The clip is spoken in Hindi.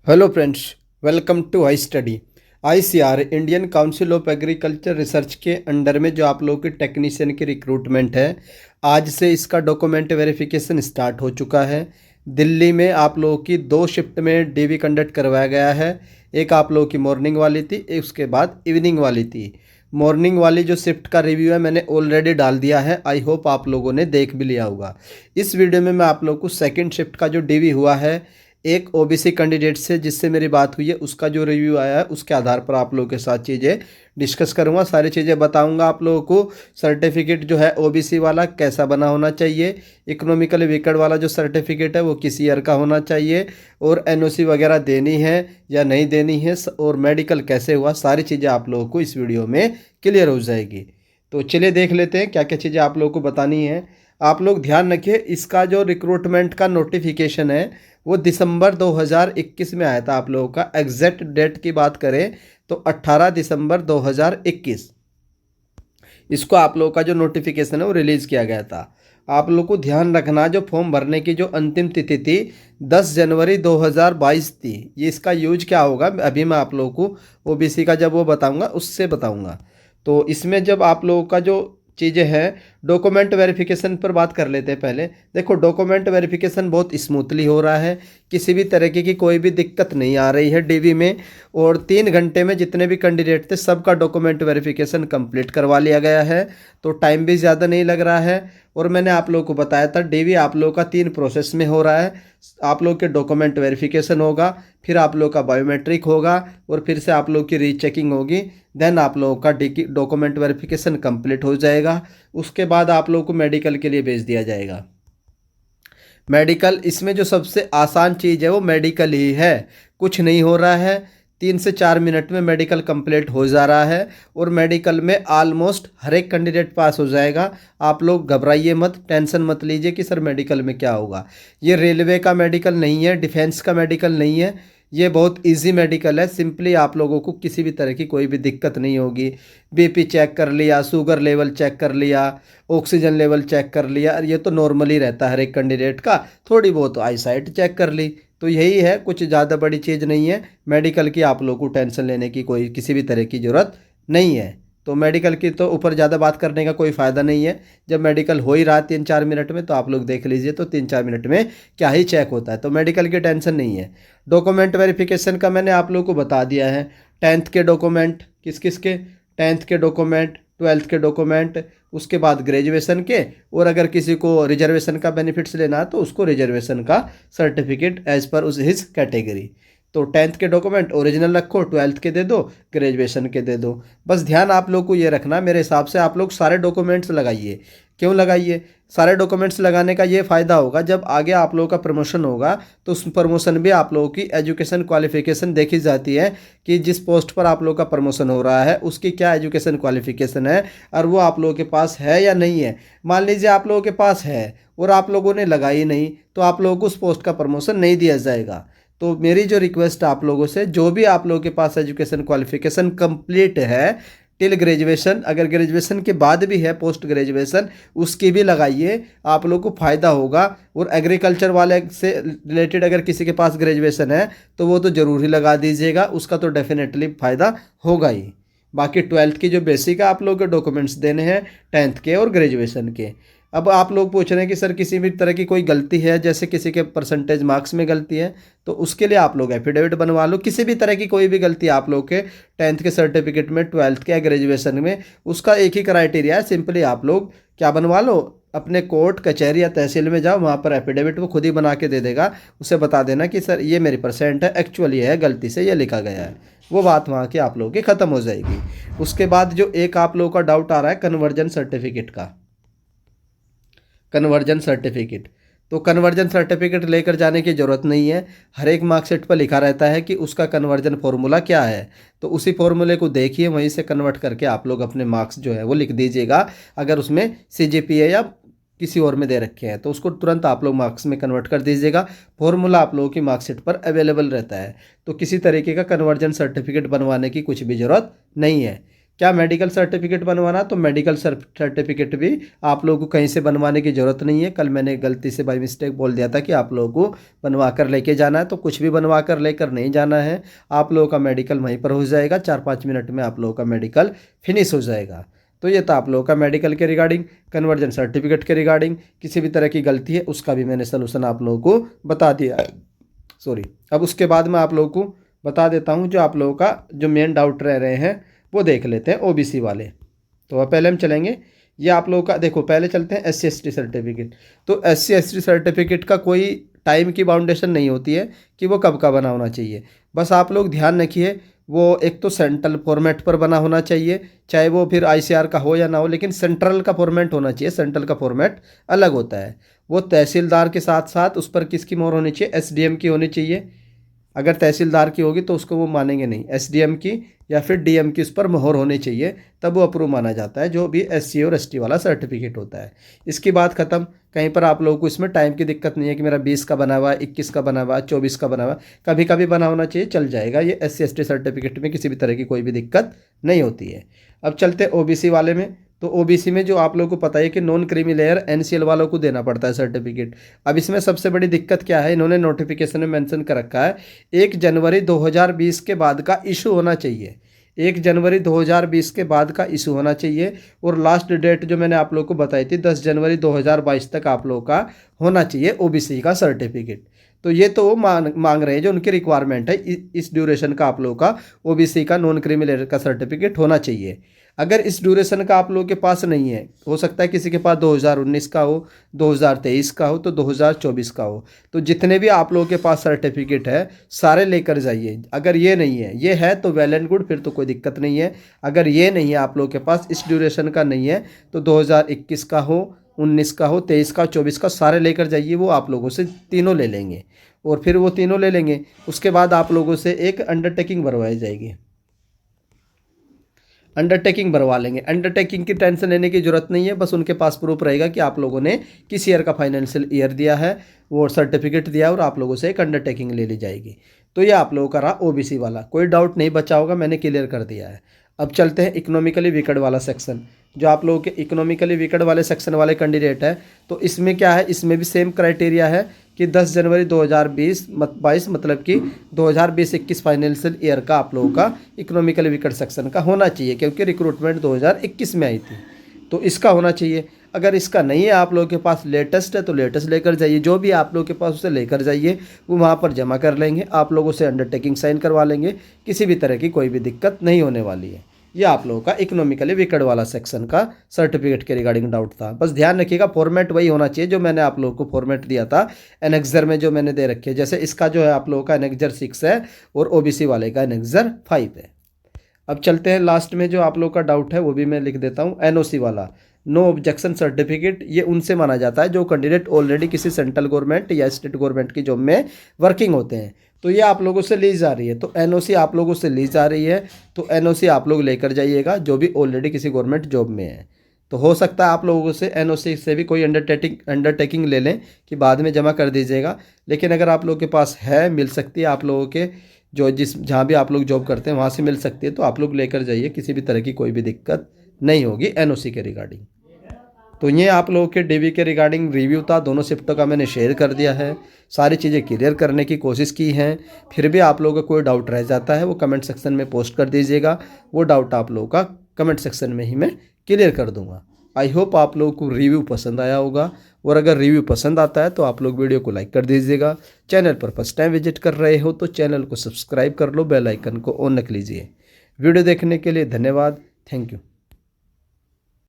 Hello friends, welcome to I study. ICR Indian Council of Agriculture Research के अंडर में जो आप लोगों की टेक्नीशियन की रिक्रूटमेंट है, आज से इसका डॉक्यूमेंट वेरिफिकेशन स्टार्ट हो चुका है। दिल्ली में आप लोगों की 2 शिफ्ट में डीवी कंडक्ट करवाया गया है। एक आप लोगों की मॉर्निंग वाली थी, एक उसके बाद इवनिंग वाली थी। मॉर्निंग वाली जो शिफ्ट का रिव्यू है मैंने ऑलरेडी डाल दिया है। आई होप आप लोगों ने देख भी लिया होगा। इस वीडियो में मैं आप लोगों को सेकंड शिफ्ट का जो डीवी हुआ है, एक ओबीसी कैंडिडेट से जिससे मेरी बात हुई है, उसका जो रिव्यू आया है उसके आधार पर आप लोगों के साथ चीज़ें डिस्कस करूंगा। सारी चीज़ें बताऊंगा आप लोगों को। सर्टिफिकेट जो है ओबीसी वाला कैसा बना होना चाहिए, इकोनॉमिकली वीकर वाला जो सर्टिफिकेट है वो किस ईयर का होना चाहिए, और एनओसी वगैरह देनी है या नहीं देनी है, और मेडिकल कैसे हुआ, सारी चीज़ें आप लोगों को इस वीडियो में क्लियर हो जाएगी। तो चलिए देख लेते हैं क्या क्या चीज़ें आप लोगों को बतानी है। आप लोग ध्यान रखिए, इसका जो रिक्रूटमेंट का नोटिफिकेशन है वो दिसंबर 2021 में आया था। आप लोगों का एग्जैक्ट डेट की बात करें तो 18 दिसंबर 2021 इसको आप लोगों का जो नोटिफिकेशन है वो रिलीज़ किया गया था। आप लोग को ध्यान रखना, जो फॉर्म भरने की जो अंतिम तिथि थी 10 जनवरी 2022 थी। ये इसका यूज क्या होगा अभी मैं आप लोगों को ओबीसी का जब वो बताऊंगा उससे बताऊंगा। तो इसमें जब आप लोगों का जो चीज़ें हैं, डॉक्यूमेंट वेरिफिकेशन पर बात कर लेते हैं। पहले देखो, डॉक्यूमेंट वेरिफिकेशन बहुत स्मूथली हो रहा है, किसी भी तरीके की कोई भी दिक्कत नहीं आ रही है डीवी में। और 3 घंटे में जितने भी कैंडिडेट थे सबका डॉक्यूमेंट वेरिफिकेशन कंप्लीट करवा लिया गया है, तो टाइम भी ज़्यादा नहीं लग रहा है। और मैंने आप लोगों को बताया था डीवी आप लोगों का 3 प्रोसेस में हो रहा है। आप लोग के डॉक्यूमेंट वेरिफिकेशन होगा, फिर आप लोग का बायोमेट्रिक होगा, और फिर से आप लोग की रीचेकिंग होगी। देन आप लोगों का डॉक्यूमेंट वेरिफिकेशन कंप्लीट हो जाएगा। उसके बाद आप लोगों को मेडिकल के लिए भेज दिया जाएगा। मेडिकल, इसमें जो सबसे आसान चीज़ है वो मेडिकल ही है। कुछ नहीं हो रहा है, 3 से 4 मिनट में मेडिकल कंप्लीट हो जा रहा है। और मेडिकल में ऑलमोस्ट हर एक कैंडिडेट पास हो जाएगा। आप लोग घबराइए मत, टेंशन मत लीजिए कि सर मेडिकल में क्या होगा। ये रेलवे का मेडिकल नहीं है, डिफेंस का मेडिकल नहीं है। ये बहुत इजी मेडिकल है। सिंपली आप लोगों को किसी भी तरह की कोई भी दिक्कत नहीं होगी। बीपी चेक कर लिया, शुगर लेवल चेक कर लिया, ऑक्सीजन लेवल चेक कर लिया, ये तो नॉर्मली रहता है हर एक कैंडिडेट का। थोड़ी बहुत आईसाइट चेक कर ली, तो यही है, कुछ ज़्यादा बड़ी चीज़ नहीं है। मेडिकल की आप लोगों को टेंशन लेने की कोई किसी भी तरह की ज़रूरत नहीं है। तो मेडिकल की तो ऊपर ज़्यादा बात करने का कोई फ़ायदा नहीं है। जब मेडिकल हो ही रहा 3-4 मिनट में, तो आप लोग देख लीजिए तो 3-4 मिनट में क्या ही चेक होता है। तो मेडिकल की टेंशन नहीं है। डॉक्यूमेंट वेरिफिकेशन का मैंने आप लोग को बता दिया है। 10th के डॉक्यूमेंट किस किस के, 10th के डॉक्यूमेंट, 12th के डॉक्यूमेंट, उसके बाद ग्रेजुएशन के, और अगर किसी को रिजर्वेशन का बेनिफिट्स लेना है तो उसको रिजर्वेशन का सर्टिफिकेट एज पर उस हिज कैटेगरी। तो 10th के डॉक्यूमेंट ओरिजिनल रखो, 12th के दे दो, ग्रेजुएशन के दे दो। बस ध्यान आप लोग को ये रखना, मेरे हिसाब से आप लोग सारे डॉक्यूमेंट्स लगाइए। क्यों लगाइए? सारे डॉक्यूमेंट्स लगाने का ये फ़ायदा होगा, जब आगे आप लोगों का प्रमोशन होगा तो उस प्रमोशन भी आप लोगों की एजुकेशन क्वालिफिकेशन देखी जाती है कि जिस पोस्ट पर आप लोगों का प्रमोशन हो रहा है उसकी क्या एजुकेशन क्वालिफिकेशन है, और वो आप लोगों के पास है या नहीं है। मान लीजिए आप लोगों के पास है और आप लोगों ने लगाई नहीं, तो आप लोगों को उस पोस्ट का प्रमोशन नहीं दिया जाएगा। तो मेरी जो रिक्वेस्ट है आप लोगों से, जो भी आप लोगों के पास एजुकेशन क्वालिफिकेशन कंप्लीट है टिल ग्रेजुएशन, अगर ग्रेजुएशन के बाद भी है पोस्ट ग्रेजुएशन, उसकी भी लगाइए, आप लोग को फ़ायदा होगा। और एग्रीकल्चर वाले से रिलेटेड अगर किसी के पास ग्रेजुएशन है तो वो तो ज़रूर ही लगा दीजिएगा, उसका तो डेफिनेटली फ़ायदा होगा ही। बाकी 12th की जो बेसिक है आप लोगों के डॉक्यूमेंट्स देने हैं, 10th के और ग्रेजुएशन के। अब आप लोग पूछ रहे हैं कि सर किसी भी तरह की कोई गलती है, जैसे किसी के परसेंटेज मार्क्स में गलती है, तो उसके लिए आप लोग एफिडेविट बनवा लो। किसी भी तरह की कोई भी गलती आप लोग के 10th के सर्टिफिकेट में, 12th के या ग्रेजुएशन में, उसका एक ही क्राइटेरिया है, सिंपली आप लोग क्या बनवा लो, अपने कोर्ट कचहरी या तहसील में जाओ, वहाँ पर एफिडेविट वो खुद ही बना के दे देगा। उसे बता देना कि सर ये मेरी परसेंट है, एक्चुअली है, गलती से ये लिखा गया है। वो बात वहाँ की आप लोगों की ख़त्म हो जाएगी। उसके बाद जो एक आप लोगों का डाउट आ रहा है कन्वर्जन सर्टिफिकेट का, कन्वर्जन सर्टिफिकेट, तो कन्वर्जन सर्टिफिकेट लेकर जाने की ज़रूरत नहीं है। हर एक मार्कशीट पर लिखा रहता है कि उसका कन्वर्जन फॉर्मूला क्या है, तो उसी फॉर्मूले को देखिए, वहीं से कन्वर्ट करके आप लोग अपने मार्क्स जो है वो लिख दीजिएगा। अगर उसमें सीजीपीए या किसी और में दे रखे हैं तो उसको तुरंत आप लोग मार्क्स में कन्वर्ट कर दीजिएगा। फॉर्मूला आप लोगों की मार्कशीट पर अवेलेबल रहता है, तो किसी तरीके का कन्वर्जन सर्टिफिकेट बनवाने की कुछ भी ज़रूरत नहीं है। क्या मेडिकल सर्टिफिकेट बनवाना, तो मेडिकल सर्टिफिकेट भी आप लोगों को कहीं से बनवाने की ज़रूरत नहीं है। कल मैंने गलती से बाय मिस्टेक बोल दिया था कि आप लोगों को बनवा कर लेके जाना है, तो कुछ भी बनवा कर लेकर नहीं जाना है। आप लोगों का मेडिकल वहीं पर हो जाएगा, 4-5 मिनट में आप लोगों का मेडिकल फिनिश हो जाएगा। तो ये था आप लोगों का मेडिकल के रिगार्डिंग। कन्वर्जन सर्टिफिकेट के रिगार्डिंग किसी भी तरह की गलती है उसका भी मैंने सलूशन आप लोगों को बता दिया है। सॉरी, अब उसके बाद मैं आप लोगों को बता देता हूँ जो आप लोगों का जो मेन डाउट रह रहे हैं वो देख लेते हैं ओबीसी वाले। तो अब पहले हम चलेंगे, ये आप लोगों का देखो, पहले चलते हैं SC ST सर्टिफिकेट। तो SC ST सर्टिफिकेट का कोई टाइम की बाउंडेशन नहीं होती है कि वो कब का बना होना चाहिए। बस आप लोग ध्यान रखिए, वो एक तो सेंट्रल फॉर्मेट पर बना होना चाहिए, चाहे वो फिर ICR का हो या ना हो, लेकिन सेंट्रल का फॉर्मेट होना चाहिए। सेंट्रल का फॉर्मेट अलग होता है, वो तहसीलदार के साथ साथ उस पर किसकी मोहर होनी चाहिए, SDM की होनी चाहिए। अगर तहसीलदार की होगी तो उसको वो मानेंगे नहीं, SDM की या फिर DM की उस पर मोहर होनी चाहिए, तब वो अप्रूव माना जाता है, जो भी SC और ST वाला सर्टिफिकेट होता है। इसकी बात ख़त्म। कहीं पर आप लोगों को इसमें टाइम की दिक्कत नहीं है कि मेरा 20 का बना हुआ, 21 का बना हुआ, 24 का बना हुआ, कभी कभी बना होना चाहिए, चल जाएगा। ये SC ST सर्टिफिकेट में किसी भी तरह की कोई भी दिक्कत नहीं होती है। अब चलते OBC वाले में। तो OBC में जो आप लोगों को पता है कि नॉन क्रीमी लेयर NCL वालों को देना पड़ता है सर्टिफिकेट। अब इसमें सबसे बड़ी दिक्कत क्या है, इन्होंने नोटिफिकेशन में मेंशन कर रखा है 1 जनवरी 2020 के बाद का इशू होना चाहिए। 1 जनवरी 2020 के बाद का इशू होना चाहिए, और लास्ट डेट जो मैंने आप लोग को बताई थी 10 जनवरी 2022 तक आप लोगों का होना चाहिए OBC का सर्टिफिकेट। तो ये तो वो मांग रहे हैं, जो उनकी रिक्वायरमेंट है, इस ड्यूरेशन का आप लोगों का OBC का नॉन क्रीमी लेयर का सर्टिफिकेट होना चाहिए। अगर इस ड्यूरेशन का आप लोगों के पास नहीं है, हो सकता है किसी के पास 2019 का हो, 2023 का हो, तो 2024 का हो, तो जितने भी आप लोगों के पास सर्टिफिकेट है सारे लेकर जाइए। अगर ये नहीं है, ये है तो वेल एंड गुड, फिर तो कोई दिक्कत नहीं है। अगर ये नहीं है आप लोगों के पास, इस ड्यूरेशन का नहीं है, तो 2021 का हो, 19 का हो, 23 का, 24 का, सारे लेकर जाइए। वो आप लोगों से तीनों ले लेंगे, और फिर वो तीनों ले लेंगे, उसके बाद आप लोगों से एक अंडरटेकिंग भरवाई जाएगी, अंडरटेकिंग भरवा लेंगे। अंडरटेकिंग की टेंशन लेने की जरूरत नहीं है, बस उनके पास प्रूफ रहेगा कि आप लोगों ने किस ईयर का फाइनेंशियल ईयर दिया है, वो सर्टिफिकेट दिया, और आप लोगों से एक अंडरटेकिंग ले ली जाएगी। तो ये आप लोगों का रहा OBC वाला, कोई डाउट नहीं बचा होगा, मैंने क्लियर कर दिया है। अब चलते हैं इकोनॉमिकली वीकड वाला सेक्शन। जो आप लोगों के इकोनॉमिकली वीकड वाले सेक्शन वाले कैंडिडेट है, तो इसमें क्या है, इसमें भी सेम क्राइटेरिया है कि 10 जनवरी 2022 मतलब कि 2020-21 फाइनेंशियल ईयर का आप लोगों का इकोनॉमिकली वीकड सेक्शन का होना चाहिए, क्योंकि रिक्रूटमेंट 2021 में आई थी, तो इसका होना चाहिए। अगर इसका नहीं है आप लोगों के पास, लेटेस्ट है तो लेटेस्ट लेकर जाइए, जो भी आप लोगों के पास उसे लेकर जाइए, वो वहाँ पर जमा कर लेंगे, आप लोगों से अंडरटेकिंग साइन करवा लेंगे, किसी भी तरह की कोई भी दिक्कत नहीं होने वाली है। ये आप लोगों का इकोनॉमिकली वीकड वाला सेक्शन का सर्टिफिकेट के रिगार्डिंग डाउट था। बस ध्यान रखिएगा, फॉर्मेट वही होना चाहिए जो मैंने आप लोगों को फॉर्मेट दिया था एनेक्सर में, जो मैंने दे रखे है। जैसे इसका जो है आप लोगों का एनेक्सर 6 है, और OBC वाले का एनेक्सर 5 है। अब चलते हैं लास्ट में, जो आप लोगों का डाउट है वो भी मैं लिख देता हूँ। NOC वाला, नो ऑब्जेक्शन सर्टिफिकेट, ये उनसे माना जाता है जो कैंडिडेट ऑलरेडी किसी सेंट्रल गवर्नमेंट या स्टेट गवर्नमेंट की जॉब में वर्किंग होते हैं। तो ये आप लोगों से ली जा रही है, तो NOC आप लोगों से ली जा रही है, तो NOC आप लोग लेकर जाइएगा जो भी ऑलरेडी किसी गवर्नमेंट जॉब में है। तो हो सकता है आप लोगों से NOC से भी कोई अंडरटेकिंग ले लें कि बाद में जमा कर दीजिएगा, लेकिन अगर आप लोगों के पास है, मिल सकती है आप लोगों के जो जहाँ भी आप लोग जॉब करते हैं वहाँ से मिल सकती है, तो आप लोग लेकर जाइए, किसी भी तरह की कोई भी दिक्कत नहीं होगी NOC के रिगार्डिंग। तो ये आप लोगों के DV के रिगार्डिंग रिव्यू था, दोनों शिफ्टों का मैंने शेयर कर दिया है, सारी चीज़ें क्लियर करने की कोशिश की हैं। फिर भी आप लोगों का कोई डाउट रह जाता है वो कमेंट सेक्शन में पोस्ट कर दीजिएगा, वो डाउट आप लोगों का कमेंट सेक्शन में ही मैं क्लियर कर दूंगा। आई होप आप लोगों को रिव्यू पसंद आया होगा, और अगर रिव्यू पसंद आता है तो आप लोग वीडियो को लाइक कर दीजिएगा। चैनल पर फर्स्ट टाइम विजिट कर रहे हो तो चैनल को सब्सक्राइब कर लो, बेल आइकन को ऑन रख लीजिए। वीडियो देखने के लिए धन्यवाद, थैंक यू।